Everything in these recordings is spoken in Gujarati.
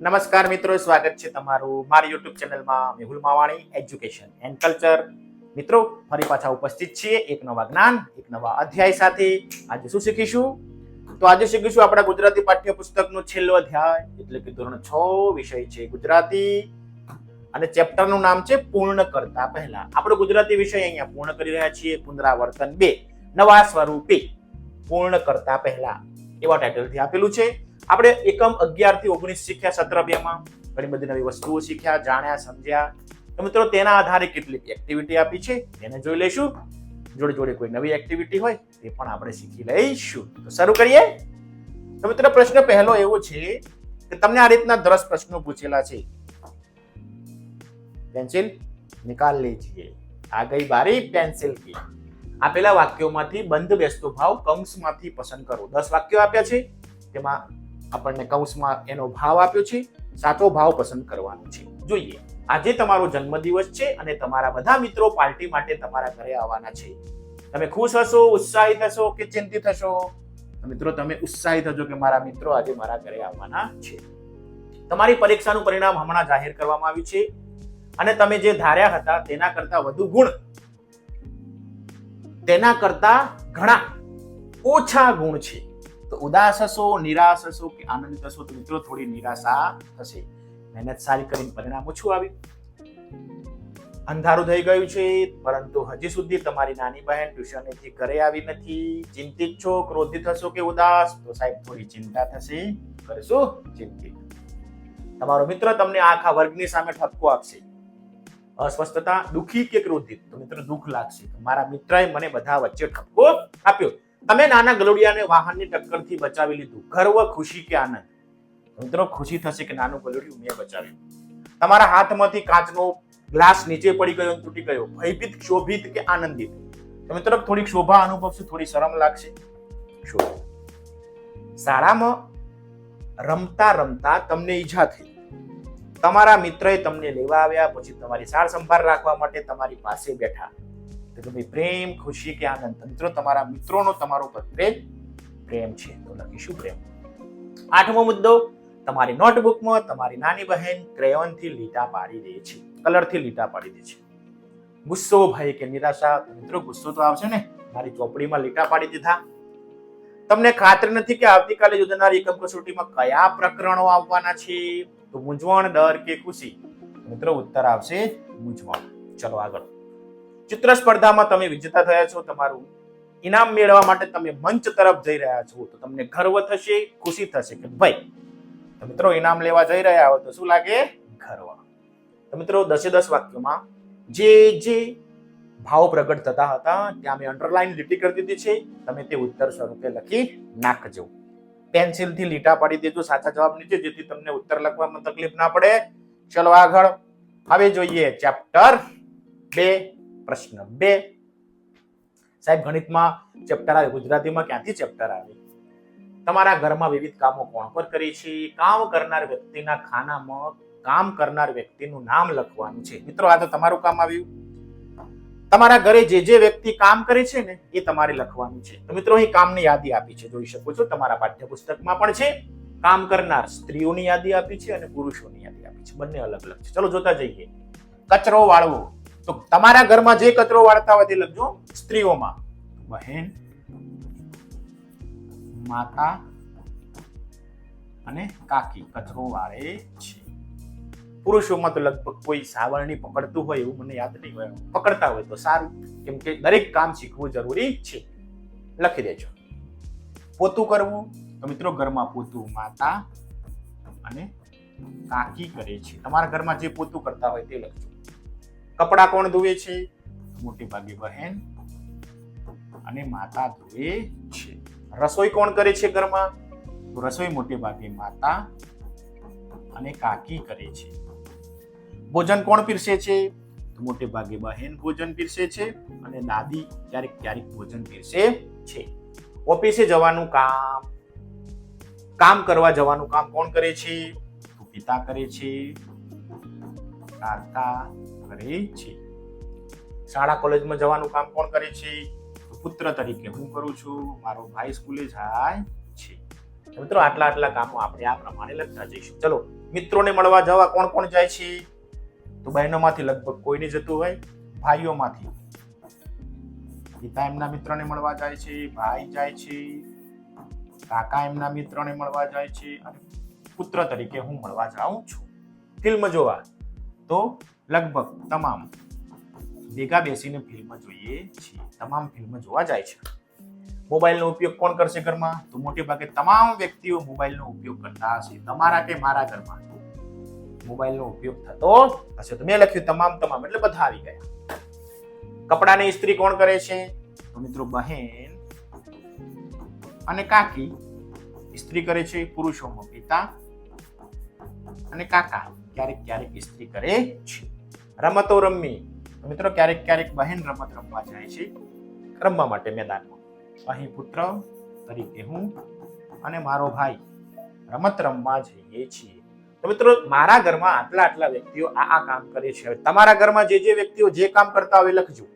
નમસ્કાર મિત્રો, સ્વાગત છે તમારું મારી યુટ્યુબ ચેનલમાં Mehul Mavani education and culture. મિત્રો, ફરી પાછા ઉપસ્થિત છીએ એક નવા જ્ઞાન, એક નવા અધ્યાય સાથે. આજે શું શીખીશું? તો આજે શીખીશું આપણા ગુજરાતી પાઠ્યપુસ્તકનો છેલ્લો અધ્યાય, એટલે કે ધોરણ 6 વિષય છે ગુજરાતી અને ચેપ્ટરનું નામ છે પૂર્ણ કરતા પહેલા. આપણો ગુજરાતી વિષય અહીંયા પૂર્ણ કરી રહ્યા છીએ. પુનરાવર્તન 2 નવા સ્વરૂપે પૂર્ણ કરતા પહેલા એવા ટાઇટલથી આપેલું છે. આપણે એકમ 11 થી 19 શીખ્યા. સત્ર 2 માં ઘણી બધી નવી વસ્તુઓ શીખ્યા, જાણ્યા, સમજ્યા. તો મિત્રો, તેના આધારે કેટલીક એક્ટિવિટી આપી છે, તેને જોઈ લઈશું. જોડે જોડે કોઈ નવી એક્ટિવિટી હોય તે પણ આપણે શીખી લઈશું. તો શરૂ કરીએ. તો મિત્રો, પ્રશ્ન પહેલો એવો છે કે તમને આ રીતના 10 પ્રશ્નો પૂછેલા છે. પેન્સિલ નિકાલ લીજીએ. આ ગઈ બારી પેન્સિલ की. આપેલા વાક્યોમાંથી બંધ બેસતો ભાવ કૌંસમાંથી પસંદ કરો. 10 વાક્યો આપ્યા છે, તેમાં આપણને કૌંસમાં એનો ભાવ આપ્યો છે. સાચો ભાવ પસંદ કરવાનો છે. જોઈએ, આજે તમારો જન્મદિવસ છે અને તમારા બધા મિત્રો પાર્ટી માટે તમારા ઘરે આવવાના છે. તમે ખુશ હશો, ઉત્સાહિત હશો કે ચિંતિત હશો? મિત્રો, તમે ઉત્સાહિત હશો કે મારા મિત્રો આજે મારા ઘરે આવવાના છે. તમારી પરીક્ષાનું પરિણામ હમણાં જાહેર કરવામાં આવ્યું છે અને તમે જે ધાર્યા હતા તેના કરતા વધુ ગુણ, તેના કરતા ઘણા ઓછા ગુણ છે. તો ઉદાસ હશો, નિરાશ હશો કે આનંદિત હશો? તો મિત્રો, થોડી નિરાશા થશે. મહેનત સારી કરીને પરિણામ ઓછું આવ્યું. અંધારું થઈ ગયું છે, પરંતુ હજી સુધી તમારી નાની બહેન ટ્યુશનેથી ઘરે આવી નથી. ચિંતિત છો, ક્રોધિત હશો કે ઉદાસ? તો સાહેબ, થોડી ચિંતા થશે. કરશું ચિંતિત. તમારો મિત્ર તમને આખા વર્ગની સામે ઠપકો આપશે. અસ્વસ્થતા, દુખી કે ક્રોધિત? તો મિત્રો, દુઃખ લાગશે. મારા મિત્રએ મને બધા વચ્ચે ઠપકો આપ્યો. તમે નાના ગલુડિયાને વાહનની ટક્કરથી બચાવી લીધું. ગર્વ, ખુશી કે આનંદ? મિત્રો, ખુશી થશે કે નાનું ગલુડિયું મેં બચાવ્યું. તમારા હાથમાંથી કાચનો ગ્લાસ નીચે પડી ગયો, તૂટી ગયો. ભયભીત, ક્ષોભિત કે આનંદિત? તો મિત્રો, થોડીક શોભા અનુભવશે, થોડી શરમ લાગશે. શોભા. શાળામાં રમતા રમતા તમને ઈજા થઈ. તમારા મિત્રએ તમને લેવા આવ્યા, પછી તમારી સાર સંભાળ રાખવા માટે તમારી પાસે બેઠા. તો તમે પ્રેમ, ખુશી કે આનંદ? મિત્રો, તમારા મિત્રોનો તમારો પ્રત્યે પ્રેમ છે, તો લખીશું પ્રેમ. 8મો મુદ્દો, તમારી નોટબુકમાં તમારી નાની બહેન ક્રેયોનથી લીટા પાડી દે છે, કલરથી લીટા પાડી દે છે. ગુસ્સો, ભય કે નિરાશા? મિત્રો, ગુસ્સો તો આવશે ને, મારી ચોપડીમાં લીટા પાડી દીધા. તમને ખાતરી નથી કે આવતીકાલે યોજાનારી એકમ કસોટીમાં કયા પ્રકરણો આવવાના છે? તો મૂંઝવણ, ડર કે ખુશી? મિત્રો, ઉત્તર આવશે મૂંઝવણ. ચલો આગળ. ચિત્ર સ્પર્ધામાં તમે વિજેતા થયા છો. તમારું ઇનામ મેળવવા માટે તમે મંચ તરફ જઈ રહ્યા છો. તો તમને ગર્વ થશે, ખુશી થશે કે ભાઈ? તો મિત્રો, ઇનામ લેવા જઈ રહ્યા હો તો શું લાગે? ગર્વ. તો મિત્રો, 10 વાક્યોમાં જે ભાવ પ્રગટ થતા હતા ત્યાં મેં અંડરલાઈન લીટી કરી દીધી છે. તમે તે ઉત્તર સ્વરૂપે લખી નાખજો. પેન્સિલથી લીટા પાડી દેજો સાચા જવાબ નીચે, જેથી તમને ઉત્તર લખવામાં તકલીફ ના પડે. ચલો આગળ. હવે જોઈએ ચેપ્ટર 2, પ્રશ્ન 2. સાહેબ, ગણિતમાં ચેપ્ટર આવે, ગુજરાતીમાં ક્યાંથી ચેપ્ટર આવે? તમારા ઘરમાં વિવિધ કામો કોણ પર કરે છે? કામ કરનાર વ્યક્તિના ખાનામાં કામ કરનાર વ્યક્તિનું નામ લખવાનું છે. મિત્રો, આ તો તમારું કામ આવ્યું. તમારા ઘરે જે વ્યક્તિ કામ કરે છે ને એ તમારે લખવાનું છે. તો મિત્રો, અહીં કામની યાદી આપી છે, જોઈ શકો છો. તમારા પાઠ્યપુસ્તકમાં પણ છે. કામ કરનાર સ્ત્રીઓની યાદી આપી છે અને પુરુષોની યાદી આપી છે. બંને અલગ અલગ છે. ચલો જોતા જઈએ. કચરો વાળવો. તો તમારા ઘરમાં જે કચરો વાળતા હોય તે લખજો. સ્ત્રીઓમાં બહેન, માતા અને કાકી કચરો વાળે છે. પુરુષોમાં તો લગભગ કોઈ સાવરણી પકડતું હોય એવું મને યાદ નહીં હોય. પકડતા હોય તો સારું, કેમ કે દરેક કામ શીખવું જરૂરી છે. લખી દેજો. પોતું કરવું. તો મિત્રો, ઘરમાં પોતું માતા અને કાકી કરે છે. તમારા ઘરમાં જે પોતું કરતા હોય તે લખજો. કપડા કોણ ધોવે છે? મોટે ભાગે બહેન અને માતા ધોવે છે. રસોઈ કોણ કરે છે ઘરમાં? તો રસોઈ મોટે ભાગે માતા અને કાકી કરે છે. ભોજન કોણ પીરસે છે? તો મોટે ભાગે બહેન ભોજન પીરસે છે અને દાદી ક્યારેક ક્યારેક ભોજન પીરસે છે. ઓફિસે જવાનું કામ કરવા જવાનું કામ કોણ કરે છે? તો પિતા કરે છે, કાકા કરે છે. શાળા કોલેજમાં જવાનું કામ કોણ કરે છે? પુત્ર તરીકે હું કરું છું, મારો ભાઈ સ્કૂલે જાય છે. મિત્રો આટલા કામો આપણે આ પ્રમાણે લખતા જઈશું. ચલો, મિત્રોને મળવા જવા કોણ કોણ જાય છે? તો બહેનોમાંથી લગભગ કોઈ નહીં જતું હોય. ભાઈઓમાંથી પિતા એમના મિત્રને મળવા જાય છે, ભાઈ જાય છે, કાકા એમના મિત્રને મળવા જાય છે, અને પુત્ર તરીકે હું મળવા જાઉં છું. ફિલ્મ જોવા તો લગભગ તમામ ભેગા બેસીને ફિલ્મ જોઈએ છીએ. તમામ ફિલ્મ જોવા જાય છે. મોબાઈલનો ઉપયોગ કોણ કરશે ઘરમાં? તો મોટે ભાગે તમામ વ્યક્તિઓ મોબાઈલનો ઉપયોગ કરતા હશે. તમારા કે મારા ઘરમાં મોબાઈલનો ઉપયોગ થતો હશે. તો મેં લખ્યું તમામ એટલે બધા આવી ગયા. કપડાની ઇસ્ત્રી કોણ કરે છે? તો મિત્રો બહેન અને કાકી ઇસ્ત્રી કરે છે. પુરુષોમાં પિતા અને કાકા ક્યારેક ઇસ્ત્રી કરે છે. રમતો રમવી તો મિત્રો ક્યારેક બહેન રમત રમવા જાય છે, રમવા માટે મેદાનમાં. અહીં પુત્ર તરીકે હું અને મારો ભાઈ રમત રમવા જઈએ છીએ. તો મિત્રો મારા ઘરમાં આટલા વ્યક્તિઓ આ કામ કરે છે. તમારા ઘરમાં જે વ્યક્તિઓ જે કામ કરતા હોય લખજો.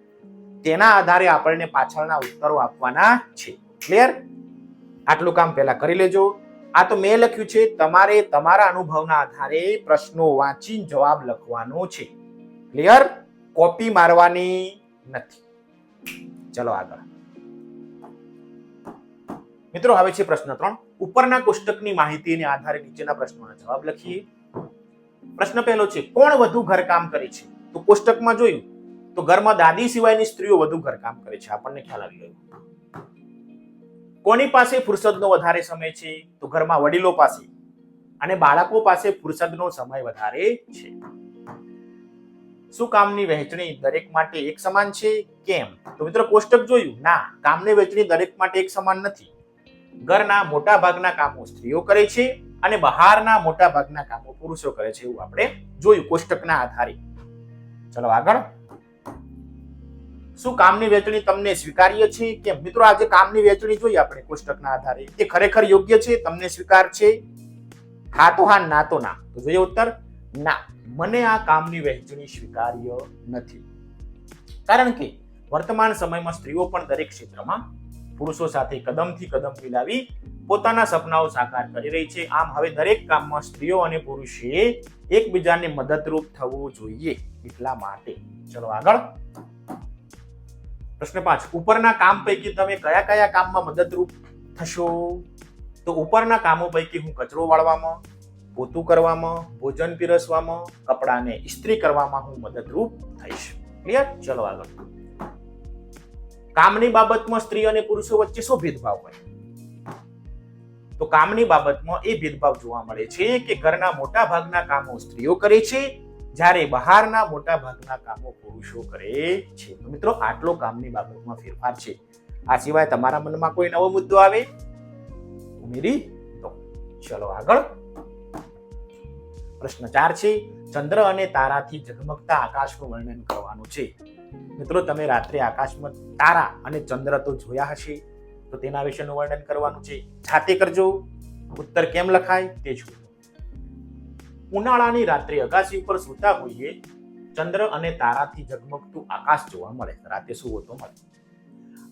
તેના આધારે આપણને પાછળના ઉત્તરો આપવાના છે. ક્લિયર? આટલું કામ પહેલા કરી લેજો. આ તો મેં લખ્યું છે. તમારે તમારા અનુભવના આધારે પ્રશ્નો વાંચી જવાબ લખવાનો છે. ક્લિયર? કોપી મારવાની નથી. ચલો આગળ. મિત્રો હવે છે પ્રશ્ન 3. ઉપરના કોષ્ટકની માહિતીને આધારે નીચેના પ્રશ્નોના જવાબ લખીએ. પ્રશ્ન પહેલો છે, કોણ વધુ ઘરકામ કરે છે? તો કોષ્ટકમાં જોયું તો ઘરમાં દાદી સિવાયની સ્ત્રીઓ વધુ ઘરકામ કરે છે. આપણને ખ્યાલ આવી ગયો. કોની પાસે ફુરસદનો વધારે સમય છે? તો ઘરમાં વડીલો પાસે. અને બાળકો પાસે ફુરસદનો સમય વધારે છે. શું કામની વહેંચણી દરેક માટે એક સમાન છે? કેમ? તો મિત્રો કોષ્ટક જોયું, ના, કામની વહેંચણી દરેક માટે એક સમાન નથી. ઘરના મોટા ભાગના કામો સ્ત્રીઓ કરે છે અને બહારના મોટા ભાગના કામો પુરુષો કરે છે. એવું આપણે જોયું કોષ્ટકના આધારે. ચલો આગળ. શું કામની વહેંચણી તમને સ્વીકાર્ય છે? કેમ? મિત્રો આજે કામની વહેંચણી જોઈ આપણે કોષ્ટકના આધારે. તે ખરેખર યોગ્ય છે? તમને સ્વીકાર છે? હા તો હા, ના તો ના. તો જોઈએ ઉત્તર, ના, મને આ કામની વહેંચણી સ્વીકાર્ય નથી. કારણ કે વર્તમાન સમયમાં સ્ત્રીઓ પણ દરેક ક્ષેત્રમાં પુરુષો સાથે કદમથી કદમ મિલાવી પોતાના સપનાઓ સાકાર કરી રહી છે. આમ હવે દરેક કામમાં સ્ત્રીઓ અને પુરુષે એકબીજાને મદદરૂપ થવું જોઈએ. એટલા માટે. ચલો આગળ. પ્રશ્ન 5. ઉપરના કામ પૈકી તમે કયા કામમાં મદદરૂપ થશો? તો ઉપરના કામો પૈકી હું કચરો વાળવામાં, પોતું કરવામાં, ભોજન પીરસવામાં, કપડાને ઇસ્ત્રી કરવામાં હું મદદરૂપ થઈશ. ક્લિયર? ચલો આગળ. કામની બાબતમાં સ્ત્રી અને પુરુષો વચ્ચે શું ભેદભાવ હોય? તો કામની બાબતમાં એ ભેદભાવ જોવા મળે છે કે ઘરના મોટા ભાગના કામો સ્ત્રીઓ કરે છે, જ્યારે બહારના મોટા ભાગના કામો પુરુષો કરે છે. તો મિત્રો આટલો કામની બાબતમાં ફેરફાર છે. આ સિવાય તમારા મનમાં કોઈ નવો મુદ્દો આવે ઉમેરી દો. ચલો આગળ. પ્રશ્ન 4 છે, ચંદ્ર અને તારાથી ઝગમગતા આકાશનું વર્ણન કરવાનું છે. મિત્રો તમે રાત્રે આકાશમાં તારા અને ચંદ્ર તો જોયા હશે, તો તેના વિશેનું વર્ણન કરવાનું છે. જાતે કરજો. ઉત્તર કેમ લખાય તે જુઓ. ઉનાળાની રાત્રે અગાસી ઉપર સૂતા હોઈએ, ચંદ્ર અને તારાથી ઝગમગતું આકાશ જોવા મળે. રાતે સૂવો તો મળે.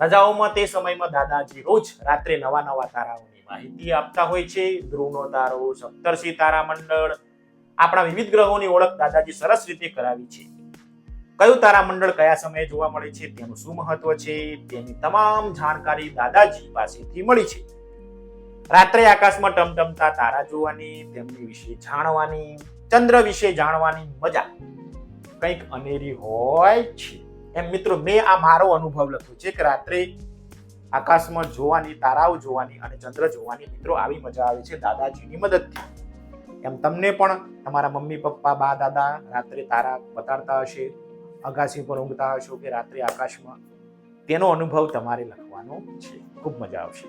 રજાઓમાં તે સમયમાં દાદાજી રોજ રાત્રે નવા તારાઓની માહિતી આપતા હોય છે. ધ્રુવનો તારો, સપ્તર્ષિ તારા મંડળ, આપણા વિવિધ ગ્રહોની ઓળખ દાદાજી સરસ રીતે કરાવી છે. કયું તારામંડળ કયા સમયે જોવા મળે છે, તેનું શું મહત્વ છે, તેની તમામ જાણકારી દાદાજી પાસેથી મળી છે. રાત્રે આકાશમાં ટમટમતા તારા જોવાની, તેમની વિશે જાણવાની, ચંદ્ર વિશે જાણવાની મજા કંઈક અનેરી હોય છે. એમ મિત્રો મેં આ મારો અનુભવ લખ્યો છે કે રાત્રે આકાશમાં જોવાની, તારાઓ જોવાની અને ચંદ્ર જોવાની મિત્રો આવી મજા આવે છે દાદાજીની મદદથી. એમ તમને પણ તમારા મમ્મી પપ્પા, બા દાદા રાત્રે તારા બતાડતા હશે, અગાસી પર ઊંઘતા હશો કે રાત્રે આકાશમાં, તેનો અનુભવ તમારે લખવાનો છે. ખૂબ મજા આવશે.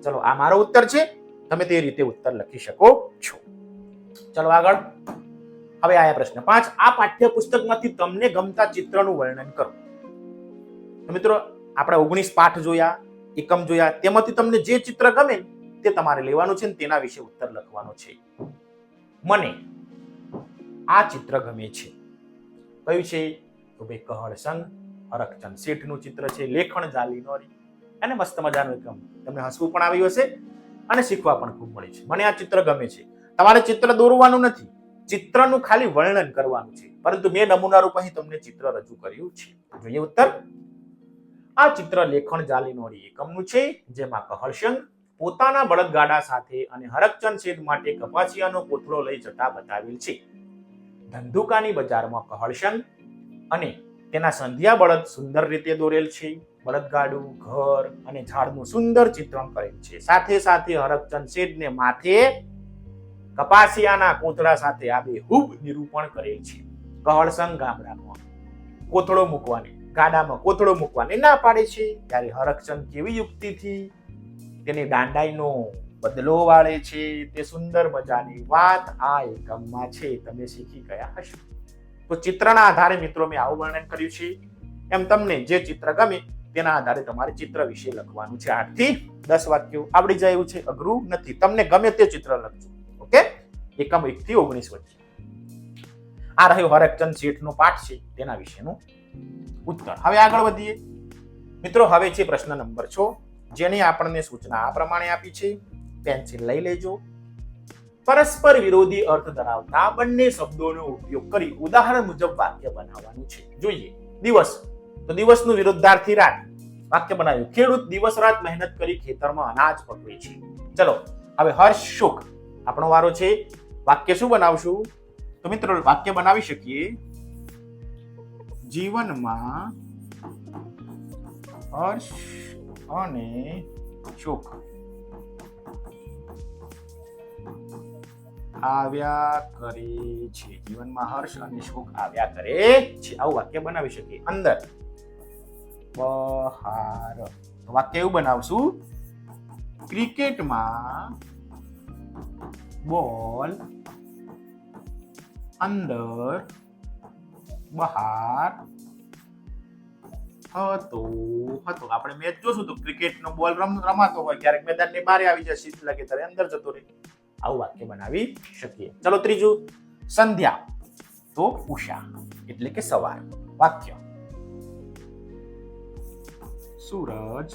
ચલો આ મારો ઉત્તર છે. તમે તે રીતે ઉત્તર લખી શકો છો. ચલો આગળ. હવે આયા પ્રશ્ન 5. આ પાઠ્યપુસ્તકમાંથી તમને ગમતા ચિત્રનું વર્ણન કરો. તો મિત્રો આપણે 19 પાઠ જોયા, એકમ જોયા, તેમાંથી તમને જે ચિત્ર ગમે તે તમારે લેવાનું છે અને તેના વિશે ઉત્તર લખવાનો છે. મને આ ચિત્ર ગમે છે. કયું છે? તો ભાઈ કહળ સંઘ, હરકચંદ શેઠનું ચિત્ર છે. લેખણ જાલી નોરી અને મસ્ત મજાનું એકમ. તમને હસવું પણ આવ્યું હશે અને શીખવા પણ ખૂબ મળે છે. મને આ ચિત્ર ગમે છે. તમારે ચિત્ર દોરવાનું નથી, ચિત્રનું ખાલી વર્ણન કરવાનું છે, પરંતુ મેં નમૂના રૂપ અહીં તમને ચિત્ર રજૂ કર્યું છે. જોઈએ ઉત્તર. આ ચિત્ર લેખણ જાલીનોરી એકમનું છે, જેમાં કહળશંખ પોતાના બળદગાડા સાથે અને હરકચંદ શેઠ માટે કપાસિયાનો કોથળો લઈ જતા બતાવેલ છે. ધંધુકાની બજારમાં કહળશંખ અને તેના સંધિયા બળદ સુંદર રીતે દોરેલ છે. બળદગાડું, ઘર અને ઝાડનું સુંદર ચિત્રણ કરેલ છે. સાથે સાથે હરકચંદ શેઠને માથે કપાસિયાના કોથળા સાથે આબેહૂબ નિરૂપણ કરેલ છે. કહળશંખ ગામડામાં કોથળો મૂકવાની, ગાડામાં કોથળો મૂકવાની ના પાડે છે, ત્યારે હરકચંદ કેવી યુક્તિથી તેની દાંડાઈનો બદલો વાળે છે, તે સુંદર મજાની વાત આ એકમમાં છે. તમે શીખી ગયા હશો. તો ચિત્રના આધારે મિત્રો મેં આવું વર્ણન કર્યું છે. એમ તમને જે ચિત્ર ગમે તેના આધારે તમારે ચિત્ર વિશે લખવાનું છે. 8 થી 10 વાક્યો આવડી જાય એવું છે, અઘરું નથી. તમને ગમે તે ચિત્ર લખજો. ઓકે, એકમ 1 થી 19 વચ્ચે. આ રહ્યો હરકચંદ શેઠનો પાઠ છે, તેના વિશેનું ઉત્તર. હવે આગળ વધીએ મિત્રો. હવે છે પ્રશ્ન નંબર 6, જેની આપણને સૂચના આ પ્રમાણે આપી છે. પેન્સિલ લઈ લેજો. પરસ્પર વિરોધી અર્થ ધરાવતા બંને શબ્દોનો ઉપયોગ કરી ઉદાહરણ મુજબ વાક્ય બનાવવાનું છે. જોઈએ. દિવસ, તો દિવસનું વિરુદ્ધાર્થી રાત. વાક્ય બનાવ્યું. ખેડૂત દિવસ રાત મહેનત કરી ખેતરમાં અનાજ પકવે છે. ચલો હવે હર્ષ સુખ આપણો વારો છે. વાક્ય શું બનાવશું? તો મિત્રો વાક્ય બનાવી શકીએ. જીવનમાં હર્ષ અને સુખ આવ્યા કરે છે. જીવનમાં હર્ષ અને સુખ આવ્યા કરે છે. આવું વાક્ય બનાવી શકીએ. અંદર બહાર. તો વાક્ય એવું બનાવશું. ક્રિકેટમાં બોલ અંદર બહાર હતો. આપણે મેચ જોશું તો ક્રિકેટનો બોલ રમાતો હોય, ક્યારેક મેદાનની બહાર આવી જાય, શીત લાગે ત્યારે અંદર જતો રહે. આવું વાક્ય બનાવી શકીએ. ચલો ત્રીજું. સંધ્યા, તો ઉષા એટલે કે સવાર. વાક્ય. સૂરજ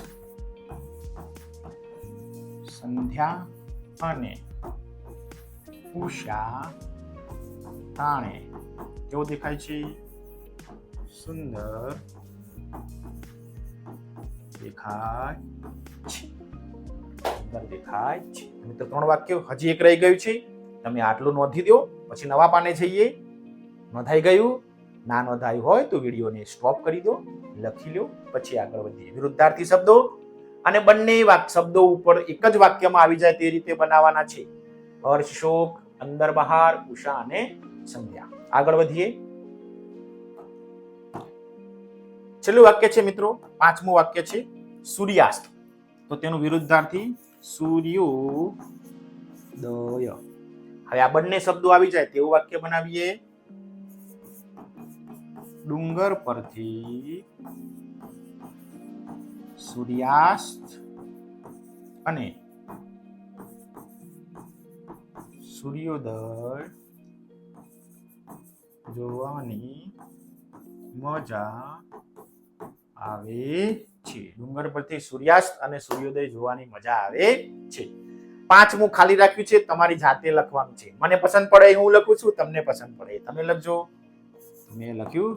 સંધ્યા અને ઉષા તાણે કેવો દેખાય છે? સુંદર દેખાય છે. સુંદર દેખાય છે. મિત્રો 3 વાક્યો. હજી એક રહી ગયું છે. તમે આટલું નોંધી દો, પછી નવા પાને જઈએ. નોંધાઈ ગયું? ના નોંધાયું હોય તો વિડીયોને સ્ટોપ કરી દો, લખી લો, પછી આગળ વધીએ. વિરુદ્ધાર્થી શબ્દો અને બંને શબ્દો ઉપર એક જ વાક્યમાં આવી જાય તે રીતે બનાવવાના છે. હર્ષ, શોક, અંદર બહાર, ઉષા અને સંધ્યા. આગળ વધીએ. છેલ્લું વાક્ય છે મિત્રો, 5મું વાક્ય છે. સૂર્યાસ્ત, તો તેનું વિરુદ્ધાર્થી સૂર્યોદય. હવે આ બંને શબ્દો આવી જાય તેવું વાક્ય બનાવીએ. ડુંગર પરથી સૂર્યાસ્ત અને સૂર્યોદય જોવાની મજા આવે છે. ડુંગર પરથી સૂર્યાસ્ત અને સૂર્યોદય જોવાની મજા આવે છે. 5મું ખાલી રાખ્યું છે, તમારી જાતે લખવાનું છે. મને પસંદ પડે હું લખું છું, તમને પસંદ પડે તમે લખજો. મેં લખ્યું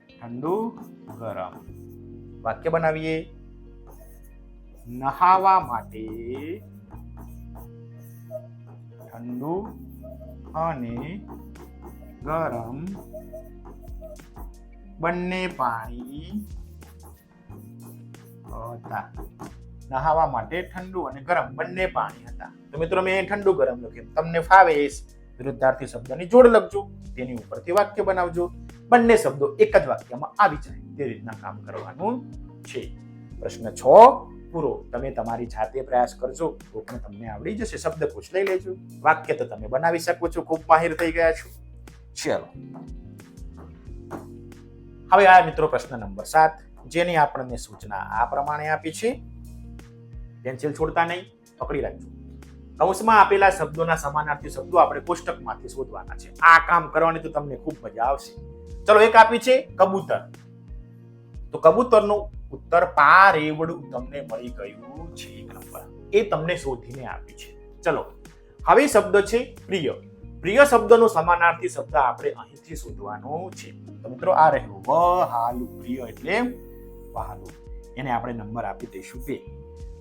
ઠંડુ ગરમ. વાક્ય બનાવીએ. નહાવા માટે ઠંડુ અને ગરમ બંને પાણી હતા. નહાવા માટે ઠંડુ અને ગરમ બંને પાણી હતા. તો મિત્રો મેં ઠંડુ ગરમ લખ્યું. તમને ફાવે વિરુદ્ધાર્થી શબ્દની જોડ લખજો, તેની ઉપરથી વાક્ય બનાવજો. બંને શબ્દો એક જ વાક્યમાં આવી જાય તે રીતના કામ કરવાનું છે. પ્રશ્ન 6 પૂરો. તમે તમારી જાતે પ્રયાસ કરજો તો પણ તમને આવડી જશે. શબ્દકોશ લઈ લેજો. વાક્ય તો તમે બનાવી શકો છો, ખૂબ માહિર થઈ ગયા છો. ચલો હવે આ મિત્રો પ્રશ્ન નંબર 7, જેની આપણને સૂચના આ પ્રમાણે આપી છે. પેન્સિલ છોડતા નહીં, પકડી રાખજો. કૌંસમાં આપેલા શબ્દોના સમાનાર્થી શબ્દો આપણે કોષ્ટકમાંથી શોધવાના છે. આ કામ કરવાની તો તમને ખૂબ મજા આવશે. ચલો એક આપી છે કબૂતર. તો કબૂતરનું ઉત્તર પારેવડું તમને મળી ગયું છે. 1 નંબર. એ તમને શોધીને આપી છે. ચલો હવે શબ્દ છે પ્રિય. પ્રિય શબ્દનો સમાનાર્થી શબ્દ આપણે અહીંથી શોધવાનો છે. તો મિત્રો આ રહ્યું વહાલું. પ્રિય એટલે વહાલું. એને આપણે નંબર આપી દઈશું 2.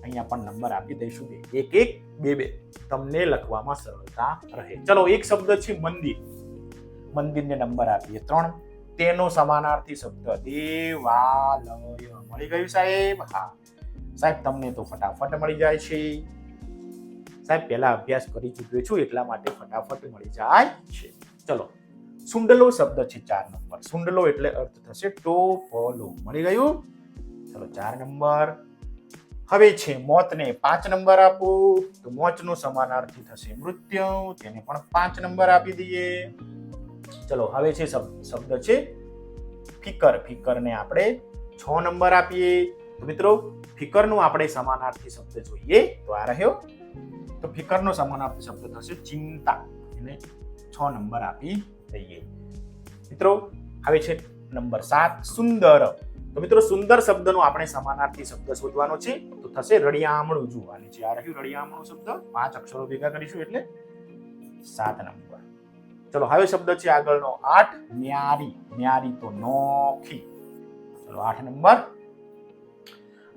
અહીંયા પણ નંબર આપી દઈશું 2. 1 1 2 2. તમને લખવામાં સરળતા રહે. ચલો એક શબ્દ છે મંદિર. મંદિરને નંબર આપીએ 3. તેનો સમાનાર્થી શબ્દ દેવાલય. મળી ગયું સાહેબ? હા સાહેબ, તમને તો ફટાફટ મળી જાય છે. સાહેબ પહેલા અભ્યાસ કરી ચૂક્યો છું એટલા માટે ફટાફટ મળી જાય છે. ચલો સુંડલો શબ્દ છે 4 નંબર. સુંડલો એટલે અર્થ થશે ટોપલો. મળી ગયું? ચલો 4 નંબર. હવે છે મોતને 5 નંબર આપો. તો મોતનો સમાનાર્થી થશે મૃત્યુ. તેને પણ 5 નંબર આપી દઈએ. ચલો હવે છે શબ્દ છે ફિકર. ફિકરને આપણે 6 નંબર આપીએ. તો મિત્રો ફિકરનો આપણે સમાનાર્થી શબ્દ જોઈએ તો આ રહ્યો. તો ફિકરનો સમાનાર્થી શબ્દ થશે ચિંતા. એને 6 નંબર આપી દઈએ. મિત્રો હવે છે નંબર 7 સુંદર. તો મિત્રો સુંદર શબ્દનો આપણે સમાનાર્થી શબ્દ શોધવાનો છે તો થશે રળિયામણું. જોવાની છે આ રહ્યું રળિયામણું શબ્દ. 5 અક્ષરો ભેગા કરીશું એટલે 7 નંબર. ચલો હવે શબ્દ છે આગળનો 8 ન્યારી. ન્યારી તો નોખી. ચલો 8 નંબર.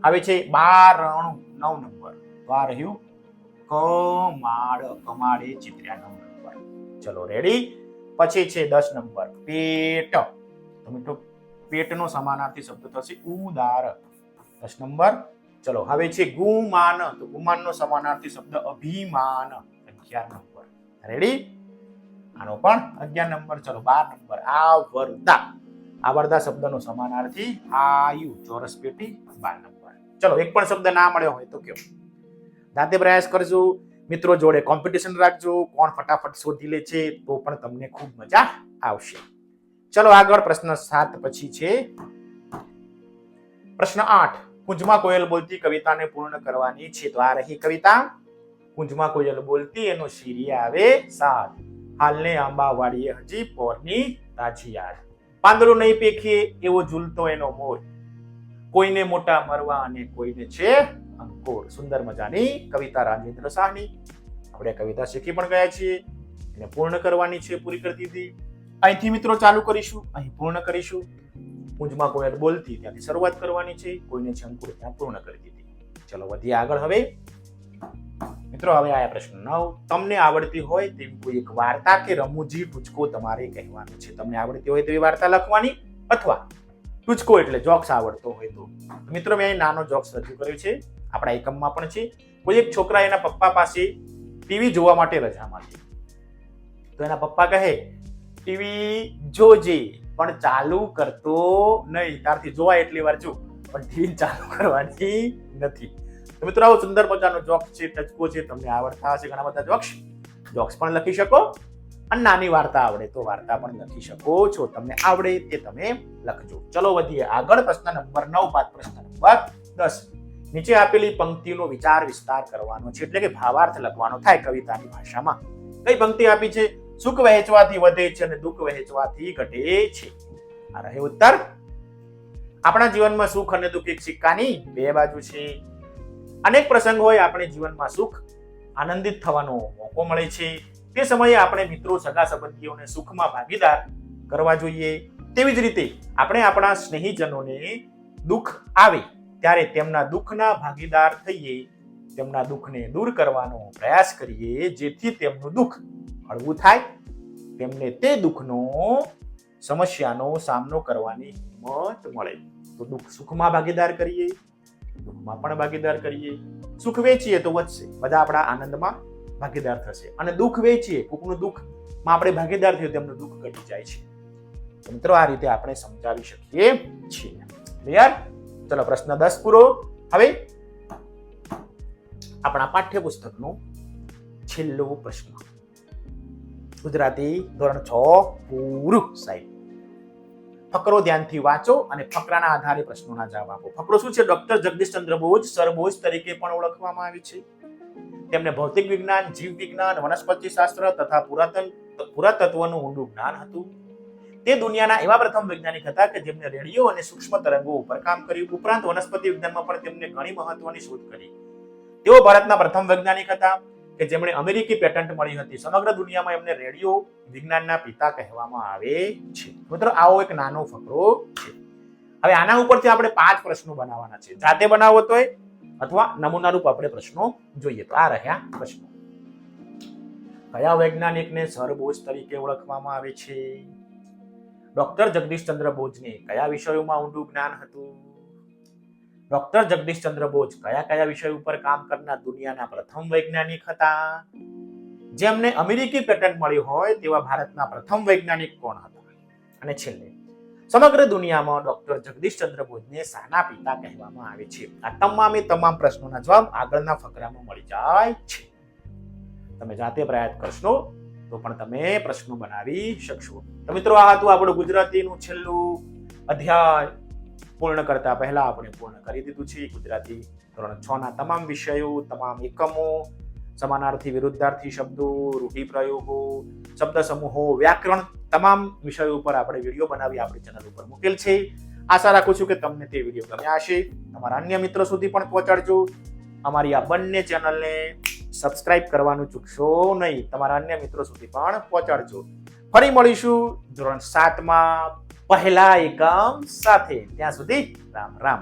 હવે છે બારણું 9 નંબર. તો આ રહ્યું કમાડ. કમાડે ચિત્ર્યા 9 નંબર. ચલો રેડી. પછી છે 10 નંબર પેટ. તો મિત્રો પેટનો સમાનાર્થી શબ્દ થશે ઉદાર. 10 નંબર. ચલો હવે છે ગુમાન. તો ગુમાનનો સમાનાર્થી શબ્દ અભિમાન. 11 નંબર. રેડી. આનો પણ 11 નંબર. ચલો 12 નંબર આવરદા. આવરદા શબ્દનો સમાનાર્થી આયુ. ચોરસ પેટી 12 નંબર. ચલો એક પણ શબ્દ ના મળ્યો હોય તો કયો. દાંતે પ્રયાસ કરજો. મિત્રો જોડે કોમ્પિટિશન રાખજો. કોણ ફટાફટ શોધી લે છે તો પણ તમને ખૂબ મજા આવશે. ચલો આગળ પ્રશ્ન 7 પછી છે પ્રશ્ન 8. કુંજમાં કોયલ બોલતી કવિતાને પૂર્ણ કરવાની છે. તો આ રહી કવિતા. કુંજમાં કોયલ બોલતી એનો શીરી આવે 7. હાલને આંબા વાડીએ હજી પોરની તાજી યાદ. પાંદડું નહીં પેખીએ એવો ઝૂલતો એનો મોર. કોઈને મોટા મરવા અને કોઈને છે અંકોર. સુંદર મજાની કવિતા રાજેન્દ્ર શાહની. આપણે કવિતા શીખી પણ ગયા છીએ. એને પૂર્ણ કરવાની છે. પૂરી કરી દીધી. અહીંથી મિત્રો ચાલુ કરીશું. અહીં પૂર્ણ કરીશું. કુંજમાં કોયલ બોલતી ત્યાંથી શરૂઆત કરવાની છે. કોઈને છે અંકુર ત્યાં પૂર્ણ કરી દીધી. ચલો વધીએ આગળ. હવે મિત્રો હવે આયા પ્રશ્ન 9. તમને આવડતી હોય તેવી કોઈ એક વાર્તા કે રમૂજી ટૂચકો તમારે કહેવાનું છે. તમને આવડતી હોય તેવી વાર્તા લખવાની અથવા ટૂચકો એટલે જોક્સ આવડતો હોય તો. મિત્રો મેં અહીં નાનો જોક્સ રજૂ કર્યો છે. આપણા એકમમાં પણ છે. કોઈ એક છોકરા એના પપ્પા પાસે ટીવી જોવા માટે રજામાં છે. તો એના પપ્પા કહે ટીવી જોજે પણ ચાલુ કરતો નહીં. તારથી જોવાય એટલી વાર જો પણ ટીવી ચાલુ કરવાની નથી. તો મિત્રો આવો સુંદર મજાનો જોક્સ છે, ટચકો છે. તમને આવડતા હશે ઘણા બધા જોક્સ પણ લખી શકો અને નાની વાર્તા આવડે તો વાર્તા પણ લખી શકો છો. તમને આવડે તે તમે લખજો. ચલો વધીએ આગળ. પ્રશ્ન નંબર 9 બાદ પ્રશ્ન નંબર 10. નીચે આપેલી પંક્તિનો વિચાર વિસ્તાર કરવાનો છે એટલે કે ભાવાર્થ લખવાનો થાય કવિતાની ભાષામાં. કઈ પંક્તિ આપી છે? સુખ વહેંચવાથી વધે છે અને દુઃખ વહેંચવાથી ઘટે છે. આ રહે ઉત્તર. આપણા જીવનમાં સુખ અને દુઃખ એક સિક્કાની 2 બાજુ છે. અનેક પ્રસંગ હોય આપણે જીવનમાં સુખ આનંદિત થવાનો મોકો મળે છે. તે સમયે આપણે મિત્રો સગા સંબંધીઓને સુખમાં ભાગીદાર કરવા જોઈએ. તેવી જ રીતે આપણે આપણા સ્નેહીજનોને દુઃખ આવે ત્યારે તેમના દુઃખના ભાગીદાર થઈએ. તેમના દુઃખને દૂર કરવાનો પ્રયાસ કરીએ જેથી તેમનું દુઃખ હળવું થાય. તેમને તે દુઃખનો સમસ્યાનો સામનો કરવાની હિંમત મળે. તો દુઃખ સુખમાં ભાગીદાર કરીએ, દુઃખમાં પણ ભાગીદાર કરીએ. સુખ વેચીએ તો વધશે, બધા આપણા આનંદમાં ભાગીદાર થશે. અને દુઃખ વેચીએ, કોકનું દુઃખમાં આપણે ભાગીદાર થઈએ તેમનું દુઃખ ઘટી જાય છે. તો મિત્રો આ રીતે આપણે સમજાવી શકીએ છીએ. ક્લિયર? ચલો પ્રશ્ન 10 પૂરો. હવે આપણા પાઠ્યપુસ્તકનો છેલ્લો પ્રશ્ન. ગુજરાતી ધોરણ 6 પૂરું સાહેબ. ફકરો ધ્યાનથી વાંચો અને ફકરાના આધારે પ્રશ્નોના જવાબ આપો. ફકરો શું છે? ડોક્ટર જગદીશચંદ્ર બોઝ સર બોઝ તરીકે પણ ઓળખવામાં આવે છે. તેમને ભૌતિક વિજ્ઞાન, જીવ વિજ્ઞાન, વનસ્પતિ શાસ્ત્ર તથા પુરાતત્વનું ઊંડું જ્ઞાન હતું. તે દુનિયાના એવા પ્રથમ વૈજ્ઞાનિક હતા કે જેમને રેડિયો અને સૂક્ષ્મ તરંગો ઉપર કામ કર્યું. ઉપરાંત વનસ્પતિ વિજ્ઞાનમાં પણ તેમને ઘણી મહત્વની શોધ કરી. તેઓ ભારતના પ્રથમ વૈજ્ઞાનિક હતા કે જેમણે અમેરિકી પેટન્ટ મળી હતી. સમગ્ર દુનિયામાં એમને રેડિયો વિજ્ઞાનના પિતા કહેવામાં આવે છે. મિત્રો આવો એક નાનો ફકરો છે. હવે આના ઉપરથી આપણે 5 પ્રશ્નો બનાવવાના છે. જાતે બનાવો તોય અથવા નમૂના રૂપ આપણે પ્રશ્નો જોઈએ. તો આ રહ્યા પ્રશ્નો. કયા વૈજ્ઞાનિકને સર બોઝ તરીકે ઓળખવામાં આવે છે? ડોક્ટર જગદીશચંદ્ર બોઝને કયા વિષયોમાં ઊંડું જ્ઞાન હતું? ડોક્ટર જગદીશચંદ્ર બોઝ કયા વિષય ઉપર કામ કરનાર દુનિયાના પ્રથમ વૈજ્ઞાનિક હતા? જેમને અમેરિકી પેટન્ટ મળ્યું હોય તેવા ભારતના પ્રથમ વૈજ્ઞાનિક કોણ હતા? અને છેલ્લે સમગ્ર દુનિયામાં ડોક્ટર જગદીશચંદ્ર બોઝને શાના પિતા કહેવામાં આવે છે? આ તમામ પ્રશ્નોના જવાબ આગળના ફકરામાં મળી જાય છે. તમે જાતે પ્રયાસ કરશો તો પણ તમે પ્રશ્નો બનાવી શકશો. તો મિત્રો આ હતું આપણું ગુજરાતીનું છેલ્લું અધ્યાય. પૂર્ણ કરતા પહેલા આપણે પૂર્ણ કરી દીધું છે ગુજરાતી ધોરણ 6 ના તમામ વિષયો, તમામ એકમો, સમાનાર્થી વિરુદ્ધાર્થી શબ્દો, રૂઢિપ્રયોગો, શબ્દ સમૂહો, વ્યાકરણ, તમામ વિષયો ઉપર આપણે વિડીયો બનાવી આપણી ચેનલ ઉપર મૂકેલ છે. આશા રાખું છું કે તમને તે વિડીયો ગમ્યા હશે. તમારા અન્ય મિત્રો સુધી પણ પહોંચાડજો. અમારી આ બંને ચેનલને સબસ્ક્રાઇબ કરવાનું ચૂકશો નહીં. તમારા અન્ય મિત્રો સુધી પણ પહોંચાડજો. ફરી મળીશું ધોરણ 7 માં પહેલા એકમ સાથે. ત્યાં સુધી રામ રામ.